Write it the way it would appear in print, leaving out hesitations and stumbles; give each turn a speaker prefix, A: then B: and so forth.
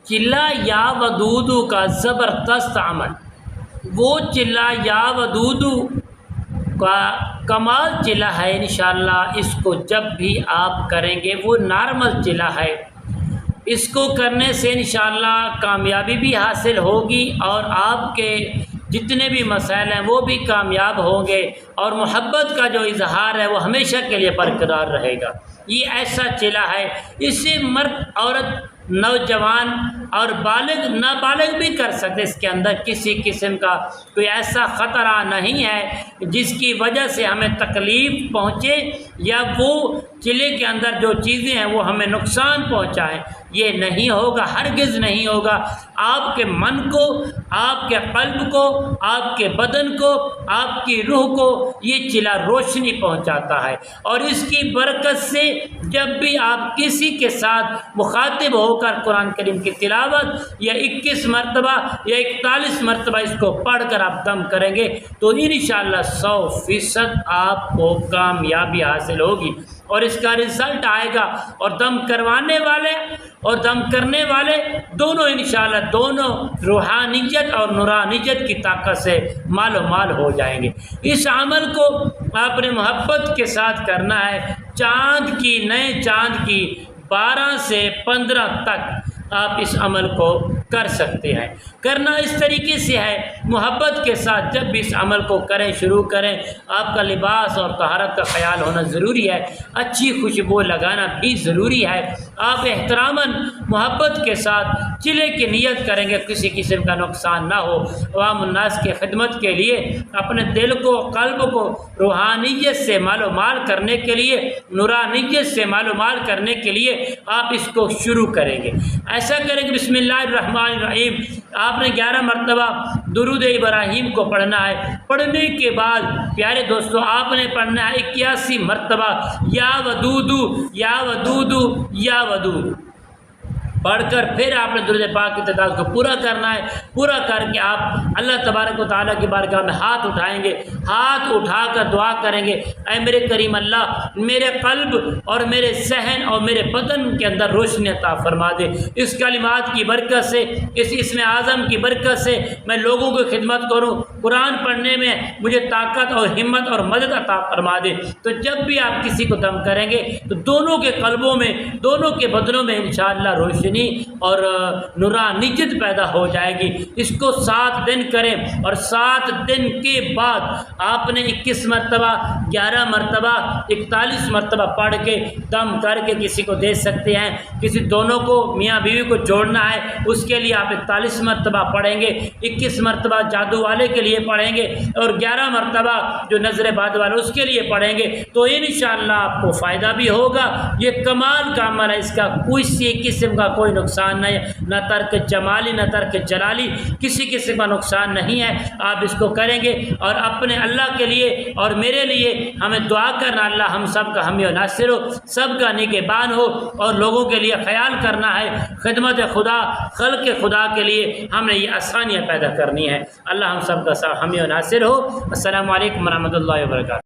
A: چلا یا ودودو کا زبردست عمل، وہ چلا یا ودودو کا کمال چلا ہے انشاءاللہ۔ اس کو جب بھی آپ کریں گے، وہ نارمل چلا ہے، اس کو کرنے سے انشاءاللہ کامیابی بھی حاصل ہوگی اور آپ کے جتنے بھی مسائل ہیں وہ بھی کامیاب ہوں گے، اور محبت کا جو اظہار ہے وہ ہمیشہ کے لیے برقرار رہے گا۔ یہ ایسا چلا ہے، اسے مرد، عورت، نوجوان اور بالغ، نابالغ بھی کر سکتے۔ اس کے اندر کسی قسم کا کوئی ایسا خطرہ نہیں ہے جس کی وجہ سے ہمیں تکلیف پہنچے یا وہ چلے کے اندر جو چیزیں ہیں وہ ہمیں نقصان پہنچائیں۔ یہ نہیں ہوگا، ہرگز نہیں ہوگا۔ آپ کے من کو، آپ کے قلب کو، آپ کے بدن کو، آپ کی روح کو یہ چلا روشنی پہنچاتا ہے، اور اس کی برکت سے جب بھی آپ کسی کے ساتھ مخاطب ہو کر قرآن کریم کی تلاوت یا 21 مرتبہ یا 41 مرتبہ اس کو پڑھ کر آپ دم کریں گے تو انشاءاللہ 100% آپ کو کامیابی حاصل ہوگی، اور اس کا رزلٹ آئے گا، اور دم کروانے والے اور دم کرنے والے دونوں انشاءاللہ دونوں روحانیت اور نورانیت کی طاقت سے مال و مال ہو جائیں گے۔ اس عمل کو آپ نے محبت کے ساتھ کرنا ہے۔ چاند کی، نئے چاند کی 12 سے 15 تک آپ اس عمل کو کر سکتے ہیں۔ کرنا اس طریقے سے ہے، محبت کے ساتھ جب بھی اس عمل کو کریں، شروع کریں، آپ کا لباس اور طہارت کا خیال ہونا ضروری ہے، اچھی خوشبو لگانا بھی ضروری ہے۔ آپ احتراماً محبت کے ساتھ چلے کی نیت کریں گے، کسی قسم کا نقصان نہ ہو، عوام الناس کی خدمت کے لیے، اپنے دل کو، قلب کو روحانیت سے مال و مال کرنے کے لیے، نورانیت سے مال و مال کرنے کے لیے آپ اس کو شروع کریں گے۔ ایسا کریں کہ بسم اللہ الرحمن الرحیم آپ نے 11 مرتبہ درود ابراہیم کو پڑھنا ہے۔ پڑھنے کے بعد پیارے دوستو آپ نے پڑھنا ہے 81 مرتبہ یا ودودو یا ودودو یا ودودو پڑھ کر پھر آپ نے درود پاک کی تعداد کو پورا کرنا ہے۔ پورا کر کے آپ اللہ تبارک و تعالیٰ کی بارگاہ میں ہاتھ اٹھائیں گے، ہاتھ اٹھا کر دعا کریں گے، اے میرے کریم اللہ، میرے قلب اور میرے ذہن اور میرے بدن کے اندر روشنی عطا فرما دے۔ اس کلمات کی برکت سے، اس اسم اعظم کی برکت سے میں لوگوں کی خدمت کروں، قرآن پڑھنے میں مجھے طاقت اور ہمت اور مدد عطا فرما دے۔ تو جب بھی آپ کسی کو دم کریں گے تو دونوں کے قلبوں میں، دونوں کے بدنوں میں انشاءاللہ روشنی اور نورانیت پیدا ہو جائے گی۔ اس کو 7 دن کریں، اور 7 دن کے بعد آپ نے 21 مرتبہ، 11 مرتبہ، 41 مرتبہ پڑھ کے دم کر کے کسی کو دے سکتے ہیں۔ کسی دونوں کو، میاں بیوی کو جوڑنا ہے، اس کے لیے آپ 41 مرتبہ پڑھیں گے، 21 مرتبہ جادو والے کے لیے پڑھیں گے، اور 11 مرتبہ جو نظر باد والے اس کے لیے پڑھیں گے، تو انشاءاللہ آپ کو فائدہ بھی ہوگا۔ یہ کمال کا عمل ہے، اس کا کوئی قسم کا کوئی نقصان نہیں، نہ ترک جمالی نہ ترک جلالی، کسی قسم کا نقصان نہیں ہے۔ آپ اس کو کریں گے، اور اپنے اللہ کے لیے اور میرے لیے ہمیں دعا کرنا، اللہ ہم سب کا حامی و ناصر ہو، سب کا نگہبان ہو، اور لوگوں کے لیے خیال کرنا ہے، خدمت خدا، خلق خدا کے لیے ہم نے یہ آسانیاں پیدا کرنی ہے۔ اللہ ہم سب کا حامی و ناصر ہو۔ السلام علیکم ورحمۃ اللہ وبرکاتہ۔